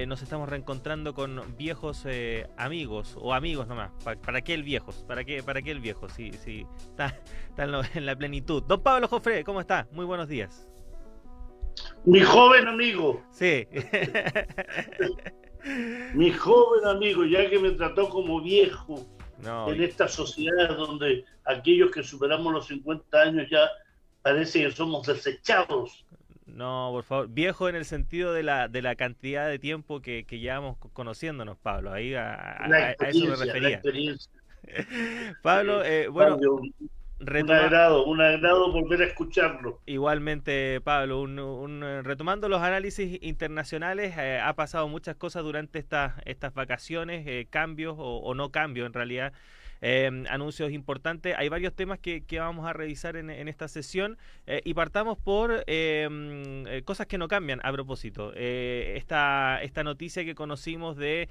nos estamos reencontrando con viejos amigos, o amigos nomás. ¿Para qué el viejos? ¿Para qué el viejo? Si está en la plenitud. Don Pablo Jofré, ¿cómo está? Muy buenos días. Mi joven amigo, Sí. mi joven amigo, ya que me trató como viejo No, en esta sociedad donde aquellos que superamos los 50 años ya parece que somos desechados. no, por favor. Viejo en el sentido de la cantidad de tiempo que llevamos conociéndonos, Pablo. Ahí a eso me La refería. experiencia. Pablo, bueno, Fabio, retoma, un agrado volver a escucharlo. igualmente, Pablo, retomando los análisis internacionales, ha pasado muchas cosas durante estas vacaciones, cambios o no cambios en realidad, anuncios importantes. Hay varios temas que vamos a revisar en esta sesión y partamos por cosas que no cambian a propósito. Esta noticia que conocimos de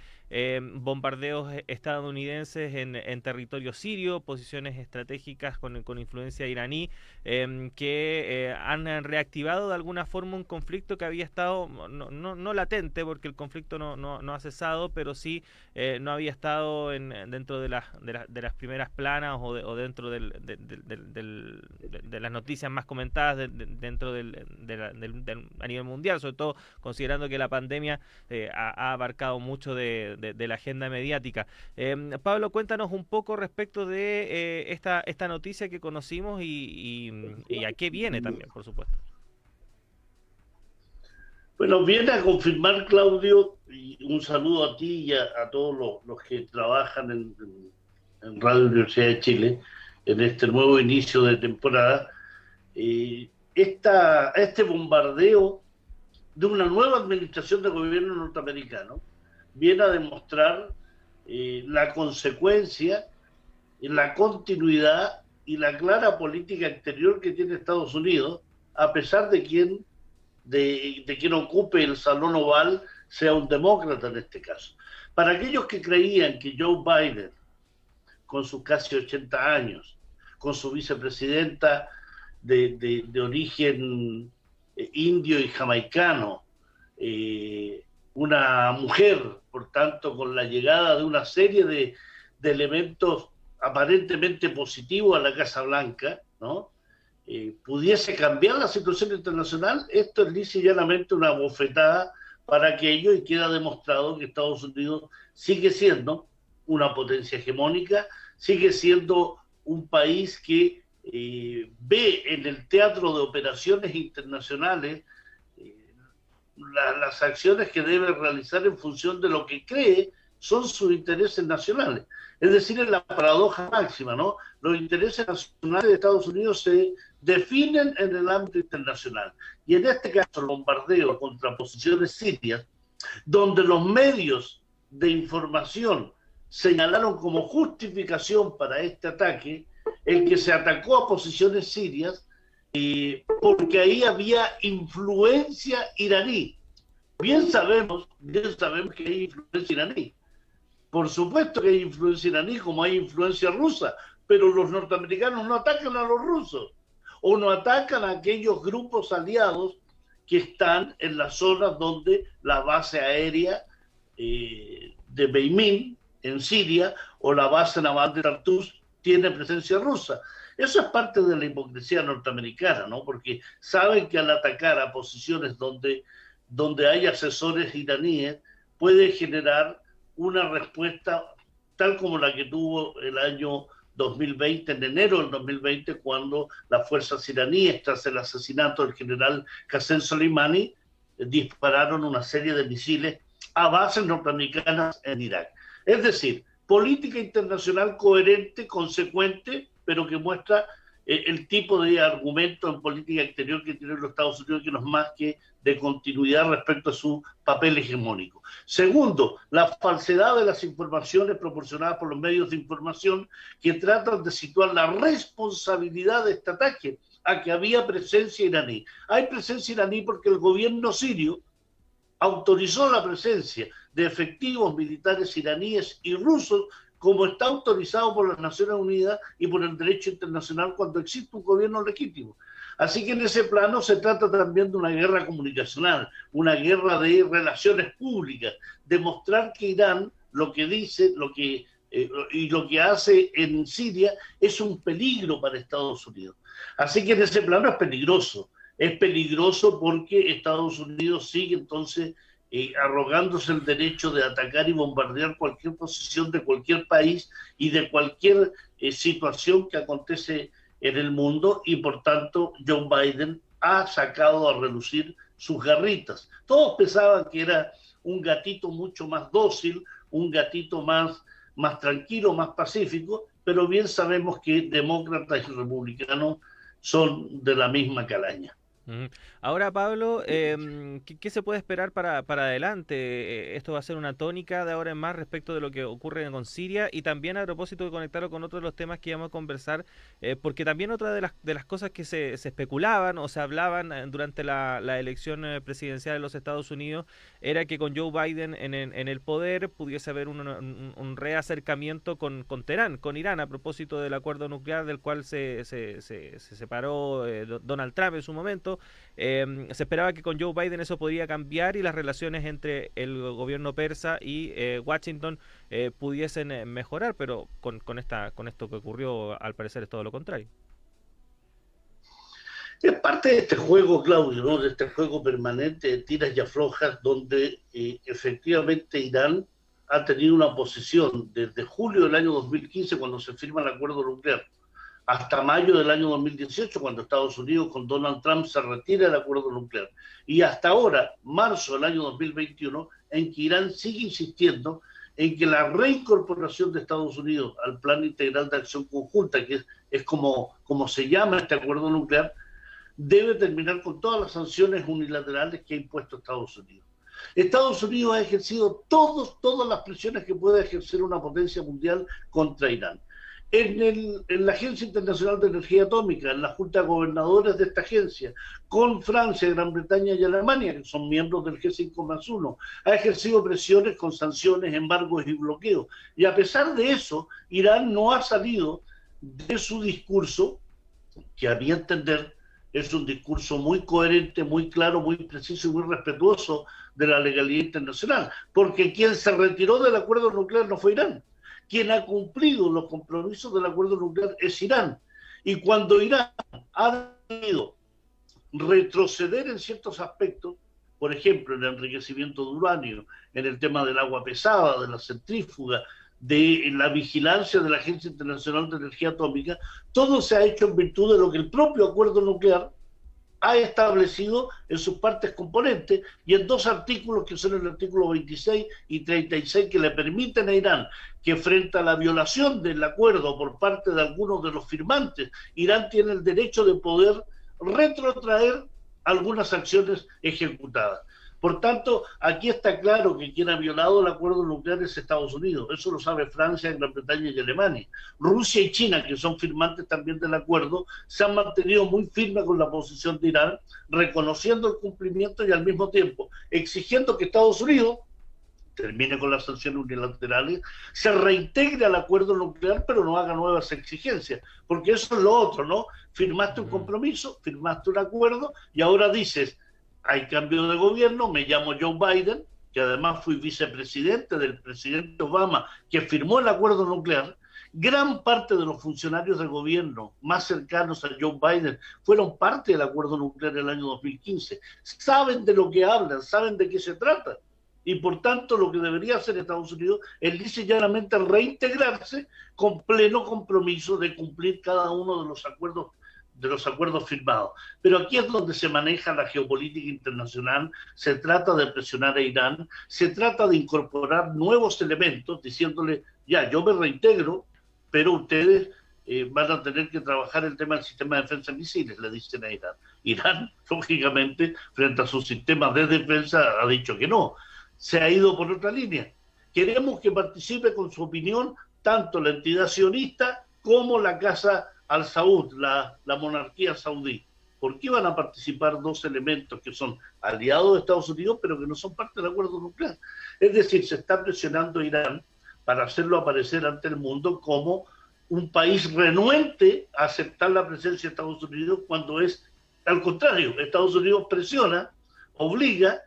bombardeos estadounidenses en territorio sirio, posiciones estratégicas con influencia iraní, que han reactivado de alguna forma un conflicto que había estado no latente, porque el conflicto no ha cesado, pero sí no había estado dentro de las primeras planas o dentro de las noticias más comentadas dentro a nivel mundial, sobre todo considerando que la pandemia ha abarcado mucho de la agenda mediática. Pablo, cuéntanos un poco respecto de esta noticia que conocimos y a qué viene también, por supuesto. Bueno, viene a confirmar, Claudio, y un saludo a ti y a todos los que trabajan en Radio Universidad de Chile en este nuevo inicio de temporada. Este bombardeo de una nueva administración de gobierno norteamericano viene a demostrar la consecuencia, la continuidad y la clara política exterior que tiene Estados Unidos, a pesar de quien ocupe el salón oval sea un demócrata en este caso. Para aquellos que creían que Joe Biden, con sus casi 80 años, con su vicepresidenta de origen indio y jamaicano, una mujer, por tanto, con la llegada de una serie de elementos aparentemente positivos a la Casa Blanca, ¿no? Pudiese cambiar la situación internacional, esto es lisa y llanamente una bofetada para aquello y queda demostrado que Estados Unidos sigue siendo una potencia hegemónica, sigue siendo un país que ve en el teatro de operaciones internacionales las acciones que debe realizar en función de lo que cree son sus intereses nacionales. Es decir, es la paradoja máxima, ¿no? Los intereses nacionales de Estados Unidos se definen en el ámbito internacional. Y en este caso, el bombardeo contra posiciones sirias, donde los medios de información señalaron como justificación para este ataque el que se atacó a posiciones sirias porque ahí había influencia iraní. Bien sabemos que hay influencia iraní. Por supuesto que hay influencia iraní, como hay influencia rusa, pero los norteamericanos no atacan a los rusos o no atacan a aquellos grupos aliados que están en las zonas donde la base aérea de Beimín, en Siria, o la base naval de Tartus tiene presencia rusa. Eso es parte de la hipocresía norteamericana, ¿no? Porque saben que al atacar a posiciones donde hay asesores iraníes puede generar una respuesta tal como la que tuvo el año 2020, en enero del 2020, cuando las fuerzas iraníes, tras el asesinato del general Qasem Soleimani, dispararon una serie de misiles a bases norteamericanas en Irak. Es decir, política internacional coherente, consecuente, pero que muestra el tipo de argumento en política exterior que tienen los Estados Unidos, que no es más que de continuidad respecto a su papel hegemónico. Segundo, la falsedad de las informaciones proporcionadas por los medios de información que tratan de situar la responsabilidad de este ataque a que había presencia iraní. Hay presencia iraní porque el gobierno sirio autorizó la presencia de efectivos militares iraníes y rusos, como está autorizado por las Naciones Unidas y por el derecho internacional cuando existe un gobierno legítimo. Así que en ese plano se trata también de una guerra comunicacional, una guerra de relaciones públicas, demostrar que Irán lo que dice, y lo que hace en Siria es un peligro para Estados Unidos. Así que en ese plano es peligroso porque Estados Unidos sigue entonces arrogándose el derecho de atacar y bombardear cualquier posición de cualquier país y de cualquier situación que acontece en el mundo, y por tanto Joe Biden ha sacado a relucir sus garritas. Todos pensaban que era un gatito mucho más dócil, un gatito más tranquilo, más pacífico, pero bien sabemos que demócratas y republicanos son de la misma calaña. Ahora, Pablo, ¿qué se puede esperar para adelante? ¿Esto va a ser una tónica de ahora en más respecto de lo que ocurre con Siria? Y también a propósito de conectarlo con otros de los temas que íbamos a conversar, porque también otra de las cosas que se especulaban o se hablaban durante la elección presidencial de los Estados Unidos era que con Joe Biden en el poder pudiese haber un reacercamiento con Teherán, con Irán, a propósito del acuerdo nuclear del cual se separó Donald Trump en su momento. Se esperaba que con Joe Biden eso podría cambiar y las relaciones entre el gobierno persa y Washington pudiesen mejorar, pero con esto que ocurrió, al parecer es todo lo contrario. Es parte de este juego, Claudio, ¿no? De este juego permanente de tiras y aflojas, donde efectivamente Irán ha tenido una posición desde julio del año 2015, cuando se firma el acuerdo nuclear, hasta mayo del año 2018, cuando Estados Unidos con Donald Trump se retira del acuerdo nuclear, y hasta ahora, marzo del año 2021, en que Irán sigue insistiendo en que la reincorporación de Estados Unidos al Plan Integral de Acción Conjunta, que es como se llama este acuerdo nuclear, debe terminar con todas las sanciones unilaterales que ha impuesto Estados Unidos. Estados Unidos ha ejercido todas las presiones que puede ejercer una potencia mundial contra Irán. En la Agencia Internacional de Energía Atómica, en la Junta de Gobernadores de esta agencia, con Francia, Gran Bretaña y Alemania, que son miembros del G5+1, ha ejercido presiones con sanciones, embargos y bloqueos. Y a pesar de eso, Irán no ha salido de su discurso, que a mi entender es un discurso muy coherente, muy claro, muy preciso y muy respetuoso de la legalidad internacional, porque quien se retiró del acuerdo nuclear no fue Irán. Quien ha cumplido los compromisos del acuerdo nuclear es Irán. Y cuando Irán ha decidido retroceder en ciertos aspectos, por ejemplo, en el enriquecimiento de uranio, en el tema del agua pesada, de la centrífuga, de la vigilancia de la Agencia Internacional de Energía Atómica, todo se ha hecho en virtud de lo que el propio acuerdo nuclear ha establecido en sus partes componentes y en dos artículos que son el artículo 26 y 36 que le permiten a Irán que frente a la violación del acuerdo por parte de algunos de los firmantes, Irán tiene el derecho de poder retrotraer algunas acciones ejecutadas. Por tanto, aquí está claro que quien ha violado el acuerdo nuclear es Estados Unidos. Eso lo sabe Francia, Gran Bretaña y Alemania. Rusia y China, que son firmantes también del acuerdo, se han mantenido muy firmes con la posición de Irán, reconociendo el cumplimiento y al mismo tiempo exigiendo que Estados Unidos termine con las sanciones unilaterales, se reintegre al acuerdo nuclear, pero no haga nuevas exigencias, porque eso es lo otro, ¿no? Firmaste un compromiso, firmaste un acuerdo y ahora dices, hay cambio de gobierno, me llamo Joe Biden, que además fui vicepresidente del presidente Obama, que firmó el acuerdo nuclear. Gran parte de los funcionarios del gobierno más cercanos a Joe Biden fueron parte del acuerdo nuclear del año 2015. Saben de lo que hablan, saben de qué se trata. Y por tanto lo que debería hacer Estados Unidos es lisa y llanamente reintegrarse con pleno compromiso de cumplir cada uno de los acuerdos firmados. Pero aquí es donde se maneja la geopolítica internacional, se trata de presionar a Irán, se trata de incorporar nuevos elementos, diciéndole, ya, yo me reintegro, pero ustedes van a tener que trabajar el tema del sistema de defensa de misiles, le dicen a Irán. Irán, lógicamente, frente a sus sistemas de defensa, ha dicho que no. Se ha ido por otra línea. Queremos que participe con su opinión tanto la entidad sionista como la Casa Al Saud, la monarquía saudí. ¿Por qué van a participar dos elementos que son aliados de Estados Unidos, pero que no son parte del acuerdo nuclear? Es decir, se está presionando a Irán para hacerlo aparecer ante el mundo como un país renuente a aceptar la presencia de Estados Unidos cuando es Al contrario, Estados Unidos presiona, obliga,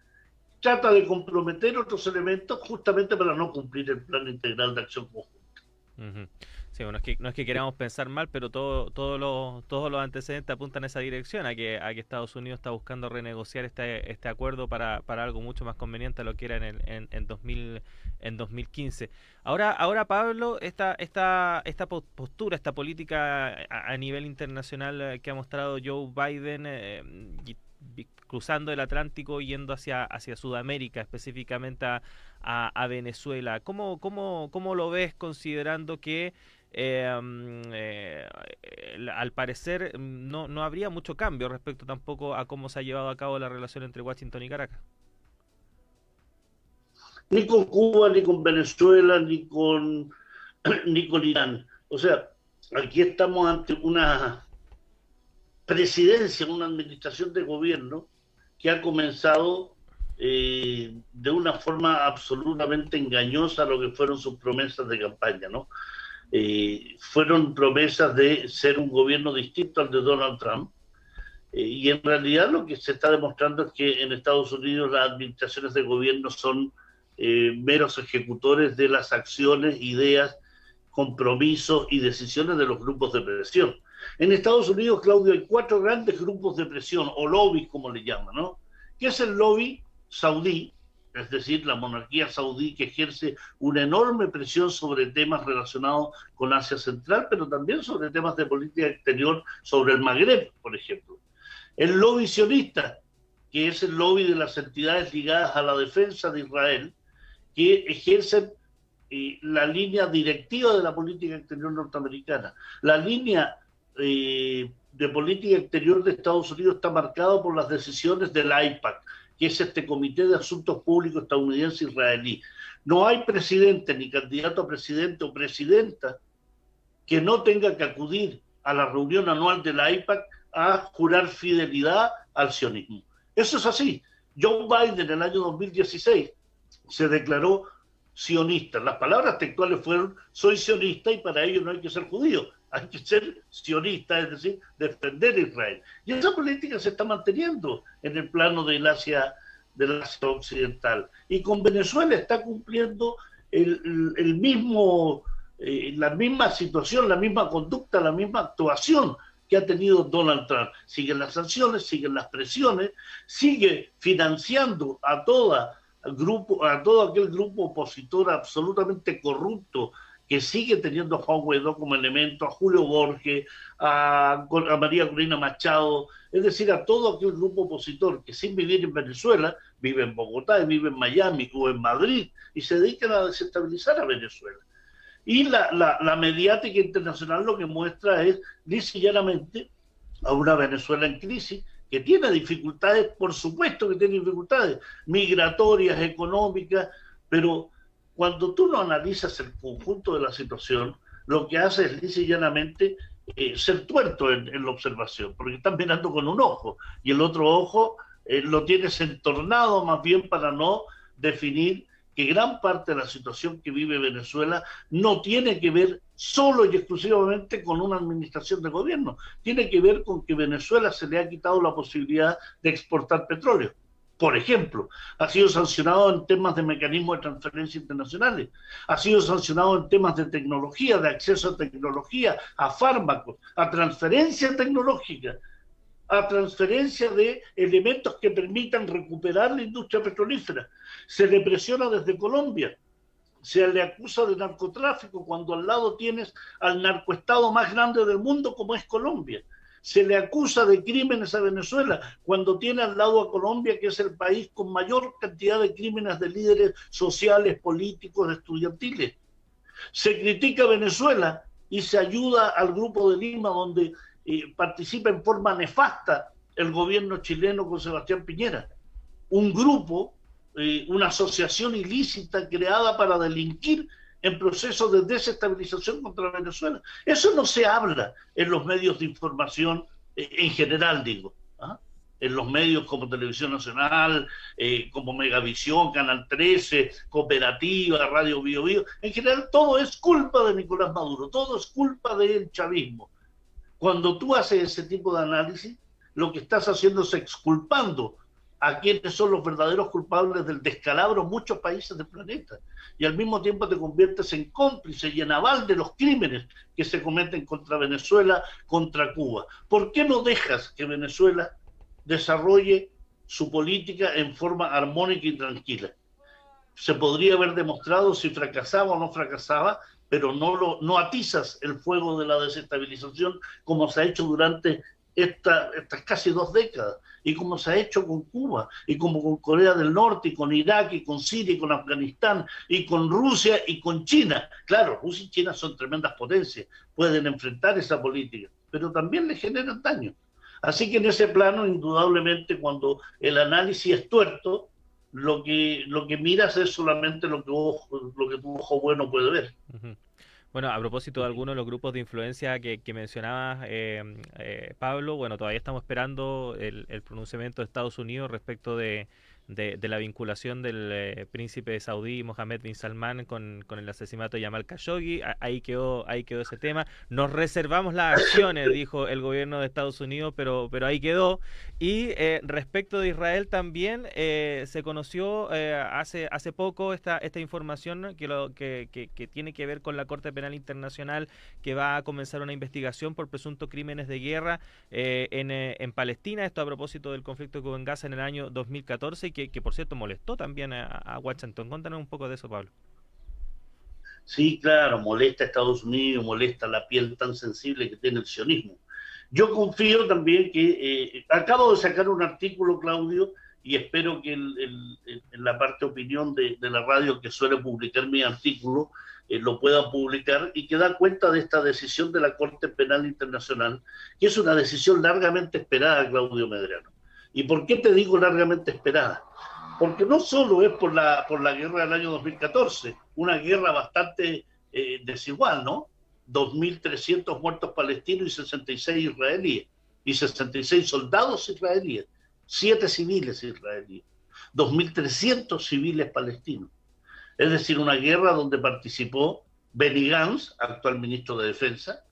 trata de comprometer otros elementos justamente para no cumplir el plan integral de acción conjunta. Ujú. Sí, bueno, no es que queramos pensar mal, pero todos los antecedentes apuntan en esa dirección, a que Estados Unidos está buscando renegociar este acuerdo para algo mucho más conveniente a lo que era en 2015. Ahora Pablo, esta postura, esta política a nivel internacional que ha mostrado Joe Biden, cruzando el Atlántico, yendo hacia Sudamérica, específicamente a Venezuela. ¿Cómo lo ves, considerando que al parecer no habría mucho cambio respecto tampoco a cómo se ha llevado a cabo la relación entre Washington y Caracas? Ni con Cuba, ni con Venezuela, ni con Irán. O sea, aquí estamos ante una presidencia, una administración de gobierno que ha comenzado de una forma absolutamente engañosa lo que fueron sus promesas de campaña, ¿no? Fueron promesas de ser un gobierno distinto al de Donald Trump, y en realidad lo que se está demostrando es que en Estados Unidos las administraciones de gobierno son meros ejecutores de las acciones, ideas, compromisos y decisiones de los grupos de presión. En Estados Unidos, Claudio, hay 4 grandes grupos de presión, o lobbies como le llaman, ¿no? Que es el lobby saudí, es decir, la monarquía saudí, que ejerce una enorme presión sobre temas relacionados con Asia Central, pero también sobre temas de política exterior, sobre el Magreb, por ejemplo. El lobby sionista, que es el lobby de las entidades ligadas a la defensa de Israel, que ejercen la línea directiva de la política exterior norteamericana. La línea de política exterior de Estados Unidos está marcada por las decisiones del AIPAC, que es este Comité de Asuntos Públicos estadounidense-israelí. No hay presidente, ni candidato a presidente o presidenta que no tenga que acudir a la reunión anual del AIPAC a jurar fidelidad al sionismo. Eso es así. Joe Biden en el año 2016 se declaró sionista. Las palabras textuales fueron: soy sionista y para ello no hay que ser judío, hay que ser sionista, es decir, defender a Israel. Y esa política se está manteniendo en el plano del Asia occidental. Y con Venezuela está cumpliendo el mismo, la misma situación, la misma conducta, la misma actuación que ha tenido Donald Trump. Siguen las sanciones, siguen las presiones, sigue financiando a todo aquel grupo opositor absolutamente corrupto que sigue teniendo a Juan Guaidó como elemento, a Julio Borges, a María Corina Machado, es decir, a todo aquel grupo opositor que sin vivir en Venezuela, vive en Bogotá, vive en Miami o en Madrid, y se dedican a desestabilizar a Venezuela. Y la mediática internacional lo que muestra es, lisa y llanamente, a una Venezuela en crisis, que tiene dificultades, por supuesto que tiene dificultades migratorias, económicas, pero cuando tú no analizas el conjunto de la situación, lo que hace es lisa y llanamente ser tuerto en la observación, porque estás mirando con un ojo y el otro ojo lo tienes entornado más bien para no definir que gran parte de la situación que vive Venezuela no tiene que ver solo y exclusivamente con una administración de gobierno, tiene que ver con que Venezuela se le ha quitado la posibilidad de exportar petróleo. Por ejemplo, ha sido sancionado en temas de mecanismos de transferencia internacionales, ha sido sancionado en temas de tecnología, de acceso a tecnología, a fármacos, a transferencia tecnológica, a transferencia de elementos que permitan recuperar la industria petrolífera. Se le presiona desde Colombia, se le acusa de narcotráfico cuando al lado tienes al narcoestado más grande del mundo como es Colombia. Se le acusa de crímenes a Venezuela cuando tiene al lado a Colombia, que es el país con mayor cantidad de crímenes de líderes sociales, políticos, estudiantiles. Se critica a Venezuela y se ayuda al Grupo de Lima, donde participa en forma nefasta el gobierno chileno con Sebastián Piñera. Un grupo, una asociación ilícita creada para delinquir en procesos de desestabilización contra Venezuela. Eso no se habla en los medios de información en general, digo. ¿Ah? En los medios como Televisión Nacional, como Megavisión, Canal 13, Cooperativa, Radio Bio Bio. En general todo es culpa de Nicolás Maduro, todo es culpa del chavismo. Cuando tú haces ese tipo de análisis, lo que estás haciendo es exculpando a quienes son los verdaderos culpables del descalabro en muchos países del planeta. Y al mismo tiempo te conviertes en cómplice y en aval de los crímenes que se cometen contra Venezuela, contra Cuba. ¿Por qué no dejas que Venezuela desarrolle su política en forma armónica y tranquila? Se podría haber demostrado si fracasaba o no fracasaba, pero no atizas el fuego de la desestabilización como se ha hecho durante estas casi 2 décadas, y como se ha hecho con Cuba, y como con Corea del Norte, y con Irak, y con Siria, y con Afganistán, y con Rusia, y con China. Claro, Rusia y China son tremendas potencias, pueden enfrentar esa política, pero también le generan daño. Así que en ese plano, indudablemente, cuando el análisis es tuerto, lo que miras es solamente lo que tu ojo bueno puede ver. Uh-huh. Bueno, a propósito de algunos de los grupos de influencia que mencionabas, Pablo, bueno, todavía estamos esperando el pronunciamiento de Estados Unidos respecto de la vinculación del príncipe saudí Mohammed bin Salman con el asesinato de Jamal Khashoggi. Ahí quedó ese tema. Nos reservamos las acciones, dijo el gobierno de Estados Unidos, pero ahí quedó. Y respecto de Israel también se conoció hace poco esta información que tiene que ver con la Corte Penal Internacional, que va a comenzar una investigación por presuntos crímenes de guerra en Palestina. Esto a propósito del conflicto que hubo en Gaza en el año 2014 y que por cierto molestó también a Washington. Cuéntanos un poco de eso, Pablo. Sí, claro, molesta a Estados Unidos, molesta la piel tan sensible que tiene el sionismo. Yo confío también que acabo de sacar un artículo, Claudio, y espero que en la parte opinión de la radio que suele publicar mi artículo lo puedan publicar, y que da cuenta de esta decisión de la Corte Penal Internacional, que es una decisión largamente esperada, Claudio Medrano. ¿Y por qué te digo largamente esperada? Porque no solo es por la guerra del año 2014, una guerra bastante desigual, ¿no? 2.300 muertos palestinos y 66 israelíes, y 66 soldados israelíes, 7 civiles israelíes, 2.300 civiles palestinos. Es decir, una guerra donde participó Benny Gantz, actual ministro de Defensa,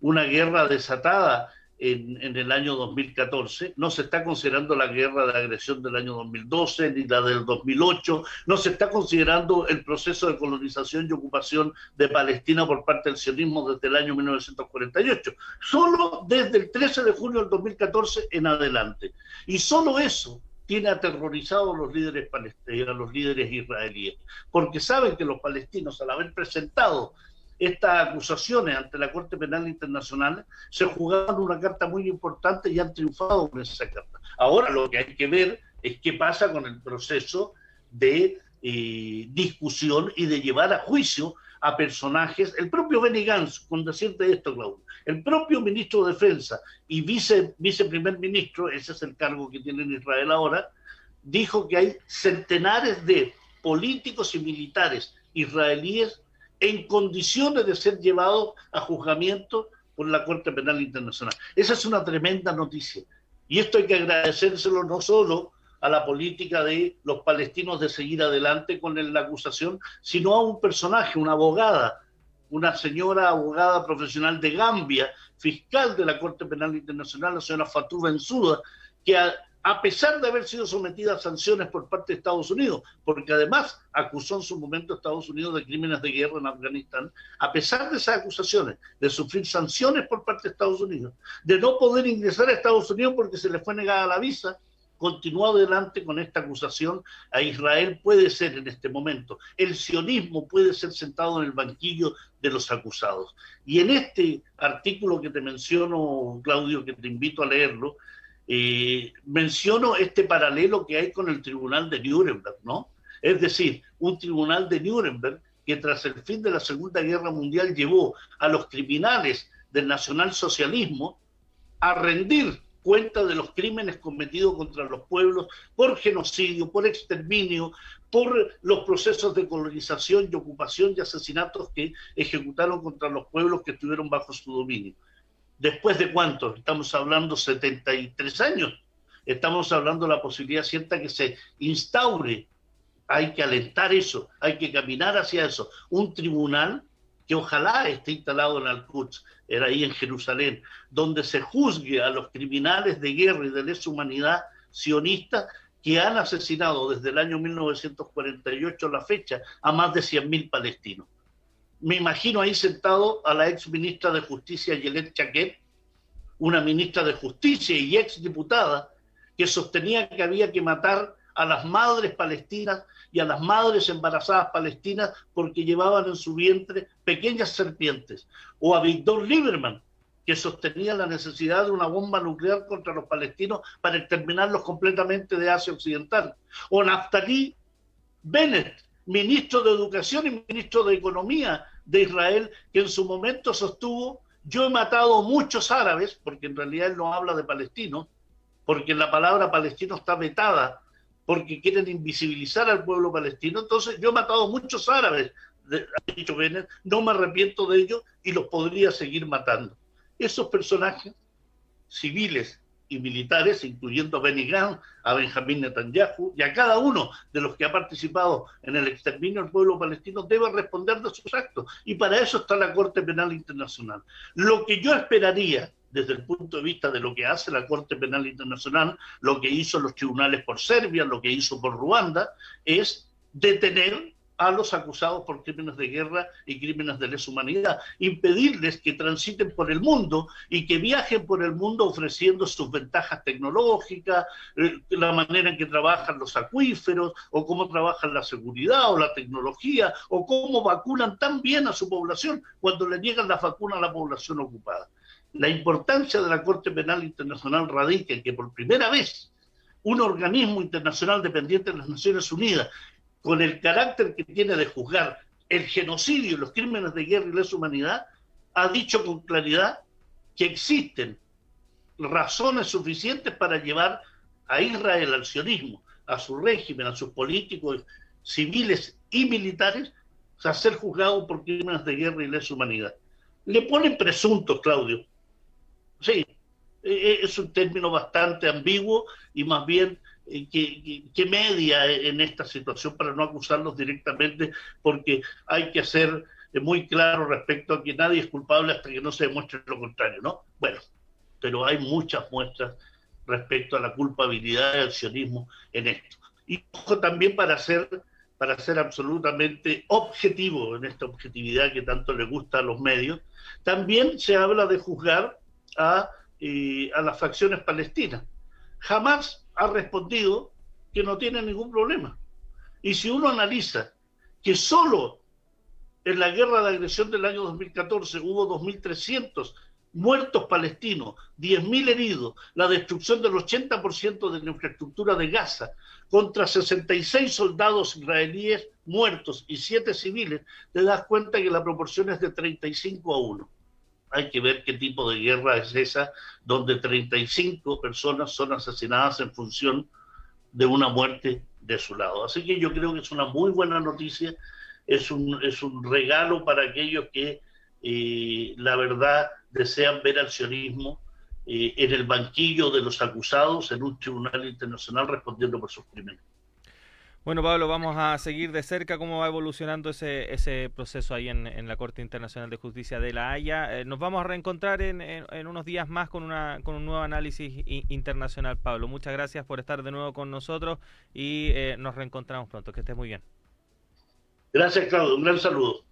una guerra desatada en el año 2014, no se está considerando la guerra de agresión del año 2012, ni la del 2008, no se está considerando el proceso de colonización y ocupación de Palestina por parte del sionismo desde el año 1948, solo desde el 13 de junio del 2014 en adelante. Y solo eso tiene aterrorizado a los líderes palestinos, a los líderes israelíes, porque saben que los palestinos, al haber presentado estas acusaciones ante la Corte Penal Internacional, se jugaban una carta muy importante y han triunfado con esa carta. Ahora lo que hay que ver es qué pasa con el proceso de discusión y de llevar a juicio a personajes. El propio Benny Gantz, con decirte esto, Claudio, el propio ministro de Defensa y viceprimer ministro, ese es el cargo que tiene en Israel ahora, dijo que hay centenares de políticos y militares israelíes en condiciones de ser llevados a juzgamiento por la Corte Penal Internacional. Esa es una tremenda noticia. Y esto hay que agradecérselo no solo a la política de los palestinos de seguir adelante con la acusación, sino a un personaje, una abogada, una señora abogada profesional de Gambia, fiscal de la Corte Penal Internacional, la señora Fatou Bensouda, que a pesar de haber sido sometida a sanciones por parte de Estados Unidos, porque además acusó en su momento a Estados Unidos de crímenes de guerra en Afganistán, a pesar de esas acusaciones, de sufrir sanciones por parte de Estados Unidos, de no poder ingresar a Estados Unidos porque se le fue negada la visa, continuó adelante con esta acusación. A Israel puede ser en este momento, el sionismo puede ser sentado en el banquillo de los acusados. Y en este artículo que te menciono, Claudio, que te invito a leerlo, menciono este paralelo que hay con el tribunal de Nuremberg, ¿no? Es decir, un tribunal de Nuremberg que tras el fin de la Segunda Guerra Mundial llevó a los criminales del nacionalsocialismo a rendir cuenta de los crímenes cometidos contra los pueblos por genocidio, por exterminio, por los procesos de colonización y ocupación y asesinatos que ejecutaron contra los pueblos que estuvieron bajo su dominio. ¿Después de cuánto? Estamos hablando 73 años. Estamos hablando de la posibilidad cierta que se instaure. Hay que alentar eso, hay que caminar hacia eso. Un tribunal que ojalá esté instalado en Al-Quds, era ahí en Jerusalén, donde se juzgue a los criminales de guerra y de lesa humanidad sionistas que han asesinado desde el año 1948 a la fecha a más de 100.000 palestinos. Me imagino ahí sentado a la ex ministra de Justicia, Yelet Chaquet, una ministra de Justicia y ex diputada, que sostenía que había que matar a las madres palestinas y a las madres embarazadas palestinas porque llevaban en su vientre pequeñas serpientes. O a Víctor Lieberman, que sostenía la necesidad de una bomba nuclear contra los palestinos para exterminarlos completamente de Asia Occidental. O Naftali Bennett, ministro de Educación y ministro de Economía de Israel, que en su momento sostuvo: yo he matado muchos árabes, porque en realidad él no habla de palestinos, porque la palabra palestino está vetada, porque quieren invisibilizar al pueblo palestino. Entonces, yo he matado muchos árabes, ha dicho Bennett, no me arrepiento de ello y los podría seguir matando. Esos personajes civiles y militares, incluyendo a Benny Gantz, a Benjamín Netanyahu y a cada uno de los que ha participado en el exterminio del pueblo palestino, debe responder de sus actos. Y para eso está la Corte Penal Internacional. Lo que yo esperaría, desde el punto de vista de lo que hace la Corte Penal Internacional, lo que hizo los tribunales por Serbia, lo que hizo por Ruanda, es detener a los acusados por crímenes de guerra y crímenes de lesa humanidad, impedirles que transiten por el mundo y que viajen por el mundo ofreciendo sus ventajas tecnológicas, la manera en que trabajan los acuíferos, o cómo trabajan la seguridad o la tecnología, o cómo vacunan tan bien a su población cuando le niegan la vacuna a la población ocupada. La importancia de la Corte Penal Internacional radica en que por primera vez un organismo internacional dependiente de las Naciones Unidas, con el carácter que tiene de juzgar el genocidio y los crímenes de guerra y lesa humanidad, ha dicho con claridad que existen razones suficientes para llevar a Israel al sionismo, a su régimen, a sus políticos civiles y militares, a ser juzgados por crímenes de guerra y lesa humanidad. Le ponen presuntos, Claudio. Sí, es un término bastante ambiguo y más bien que media en esta situación para no acusarlos directamente, porque hay que ser muy claro respecto a que nadie es culpable hasta que no se demuestre lo contrario, ¿no? Bueno, pero hay muchas muestras respecto a la culpabilidad del sionismo en esto. Y ojo también para ser absolutamente objetivo, en esta objetividad que tanto le gusta a los medios, también se habla de juzgar a las facciones palestinas. Jamás ha respondido que no tiene ningún problema. Y si uno analiza que solo en la guerra de agresión del año 2014 hubo 2.300 muertos palestinos, 10.000 heridos, la destrucción del 80% de la infraestructura de Gaza, contra 66 soldados israelíes muertos y 7 civiles, te das cuenta que la proporción es de 35-1. Hay que ver qué tipo de guerra es esa, donde 35 personas son asesinadas en función de una muerte de su lado. Así que yo creo que es una muy buena noticia, es un regalo para aquellos que la verdad desean ver al sionismo en el banquillo de los acusados en un tribunal internacional respondiendo por sus crímenes. Bueno, Pablo, vamos a seguir de cerca cómo va evolucionando ese proceso ahí en la Corte Internacional de Justicia de La Haya. Nos vamos a reencontrar en unos días más con un nuevo análisis internacional, Pablo. Muchas gracias por estar de nuevo con nosotros y nos reencontramos pronto. Que estés muy bien. Gracias, Claudio. Un gran saludo.